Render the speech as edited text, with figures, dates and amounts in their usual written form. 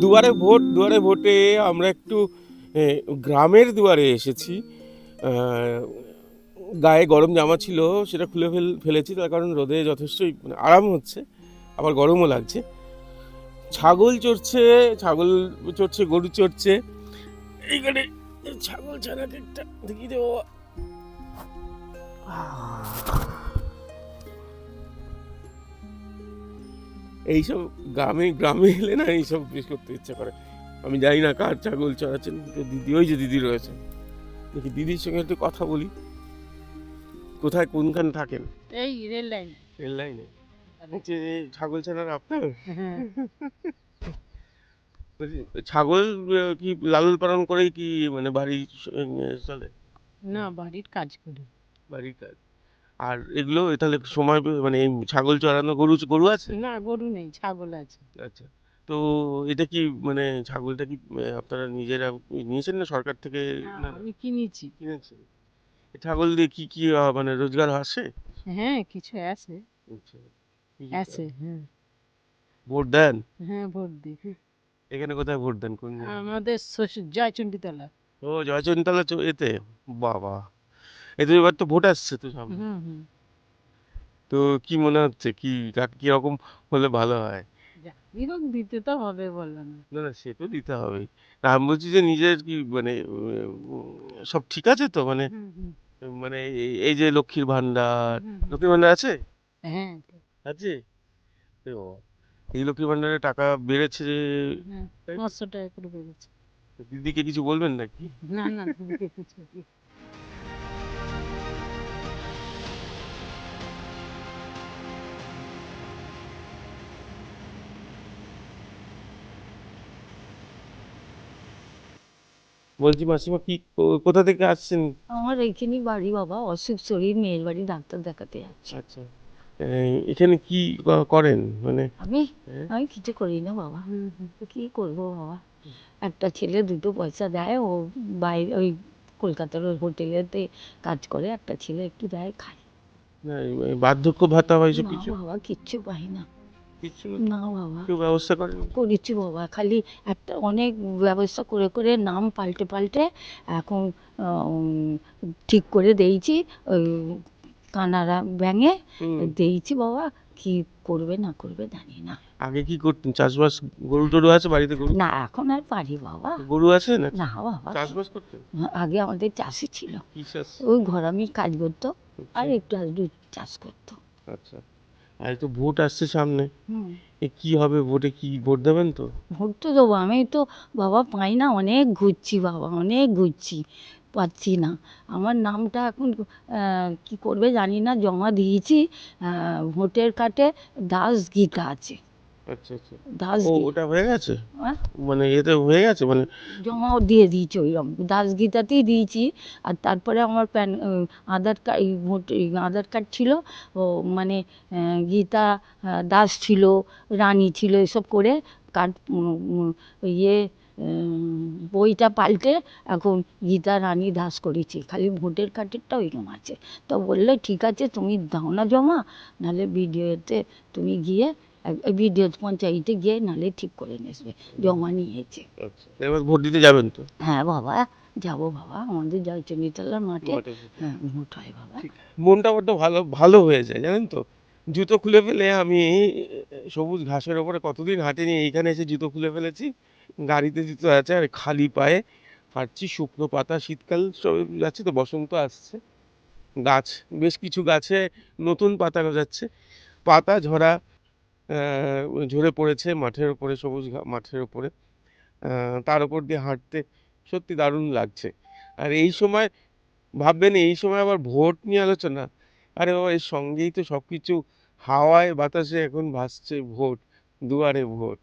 দুয়ারে ভোটে আমরা একটু গ্রামের দুয়ারে এসেছি। আহ, গায়ে গরম জামা ছিল, সেটা খুলে ফেলেছি, তার কারণ রোদে যথেষ্টই আরাম হচ্ছে, আবার গরমও লাগছে। ছাগল চড়ছে, ছাগল চড়ছে, গরু চড়ছে এইখানে। ছাগল ছানাকে একটা দেখিয়ে দেবো। এইসব গ্রামে গ্রামে এলে না এইসব বেশ করতে ইচ্ছা করে। আমি জানি না কার ছাগল চড়াচ্ছেন, কিন্তু দিদি, ওই যে দিদি রয়েছে, দেখি দিদির সঙ্গে একটু কথা বলি। কোথায়, কোনখানে থাকেন? এই রেল লাইন। রেল লাইনে হচ্ছে ছাগল ছানার আপনার? হ্যাঁ। বলছি, ছাগল কি লালন পালন করে কি মানে বাড়ি চলে? না, বাড়ির কাজ করি। বাড়ির কাজ। আর এগুলো তাহলে সময় মানে এই ছাগল চড়ানো, গরু গরু আছে? না, গরু নেই, ছাগল আছে। আচ্ছা। তো এটা কি মানে ছাগলটা কি আপনারা নিজেরা নিয়েছেন না সরকার থেকে? না, না না, আমি কিনেছি। কিনেছেন। এই ছাগল দিয়ে কি কি মানে রোজগার আসে? হ্যাঁ, কিছু আছে। আচ্ছা, কি কি আছে, হ্যাঁ। ভোট দেন? হ্যাঁ, ভোট দিই। এখানে কোথায় ভোট দেন, কোন জায়গায়? আমাদের জয়চণ্ডীতলা। ও জয়চন্দ্রতলা, এতে বাবা, এতে এবার তো ভোট আসছে তো সামনে। হুম, হুম। তো কি মনে হচ্ছে, কি কি রকম হলে ভালো হয়? যাই হোক, দিতে তো হবে, বললো না। না না, সে তো দিতে হবেই। না, আমি বলছি যে নিজের কি মানে সব ঠিক আছে তো মানে, হুম, হুম। মানে এই যে লক্ষ্মীর ভান্ডার, হুম, হুম। লক্ষ্মীর ভান্ডার আছে? হ্যাঁ। আছে। এ বাবা, এই লক্ষ্মীর ভান্ডারের টাকা বেড়েছে যে, হ্যাঁ, তাই তো? 500 টাকা করে বেড়েছে। তো দিদিকে কিছু বলবেন নাকি? না, না, দিদিকে কিছু বলছি মাসিমা, কি কোথা থেকে আসছেন? আমার এইখানেই বাড়ি বাবা, অসুখ শরীর, মেয়ের বাড়ি ডাক্তার দেখাতে যাচ্ছি। আচ্ছা। এখানে কি করেন মানে? আমি হ্যাঁ? আমি কিছু করি না বাবা। তো কি করবো বাবা, একটা ছেলে দুটো পয়সা দেয়, ও বাইরে ওই কলকাতার ওই হোটেলেতে কাজ করে, একটা ছেলে একটু দেয়, খায়। না, এই বার্ধক্য ভাতা বা এইসব না কিছু? বাবা, কিচ্ছু পাই না। কিছু না বাবা, কেউ ব্যবস্থা করেন? করেছি বাবা, খালি একটা অনেক ব্যবস্থা করে করে নাম পাল্টে পাল্টে এখন উম, ঠিক করে দিয়েছি ওই কানাড়া ব্যাঙে হুম। দিয়েছি বাবা। কি করবে না করবে জানি না। আগে কি করতেন, চাষবাস? গরু টরু আছে বাড়িতে, গরু? না, এখন আর পারি বাবা। গরু আছে না? না বাবা, চাষবাস করতেন? আগে আমাদের চাষি ছিল, কি চাষ? ওই ঘরামি কাজ করতো আর আচ্ছা। একটু আধটু চাষ করতো। আচ্ছা। আর এই তো ভোট আসছে সামনে, হুম। এ কি হবে ভোটে, কি ভোট দেবেন তো? ভোট তো দেবো, আমি তো বাবা পাই না, অনেক ঘুরছি বাবা, অনেক ঘুরছি, পাচ্ছি না। আমার নামটা এখন কি করবে জানি না, জমা দিয়েছি ভোটের কার্ডে দাস গীতা আছে। আচ্ছা আচ্ছা। দাস ও, গীতা, ওটা হয়ে গেছে? মানে এতে হয়ে গেছে মানে? জমাও দিয়ে দিয়েছি, ওইরকম দাস গীতাতেই দিয়েছি। আর তারপরে আমার আধার কার্ড, ভোট আধার কার্ড ছিল, ও মানে গীতা দাস ছিল, রানী ছিল, এসব করে কার্ড ইয়ে বইটা পাল্টে এখন গীতা রানী দাস করেছি, খালি ভোটের কার্ডেরটা ওইরকম আছে। তো বললে ঠিক আছে, তুমি দাও না জমা, নাহলে বিডিওতে তুমি গিয়ে বিডিও পঞ্চায়েতে গিয়ে নাহলে ঠিক করে নেবে। জমা নিয়েছে। আচ্ছা, এবার ভোট দিতে যাবেন তো? হ্যাঁ বাবা, যাবো বাবা, আমাদের জয়চণ্ডীতলার মাঠে। মাঠে ভোট। হ্যাঁ, ভোট হয় বাবা। ঠিক। মনটা বড্ড ভালো ভালো হয়ে যায় জানেন তো। জুতো খুলে ফেলে আমি সবুজ ঘাসের ওপরে কতদিন হাঁটিনি, এইখানে এসে জুতো খুলে ফেলেছি, গাড়িতে জুতো আছে, আর খালি পায়ে হাঁটছি, শুকনো পাতা, শীতকাল সব যাচ্ছে তো, বসন্ত আসছে, গাছ, বেশ কিছু গাছে নতুন পাতা গজাচ্ছে, পাতা ঝরা ঝরে পড়েছে মাঠের উপরে, সবুজ মাঠের উপরে, তার উপর দিয়ে হাঁটতে সত্যি দারুণ লাগছে। আর এই সময় ভাববেন, এই সময় আবার ভোট নিয়ে আলোচনা, আরে বাবা, এর সঙ্গেই তো সবকিছু, হাওয়ায় বাতাসে এখন ভাসছে ভোট, দুয়ারে ভোট।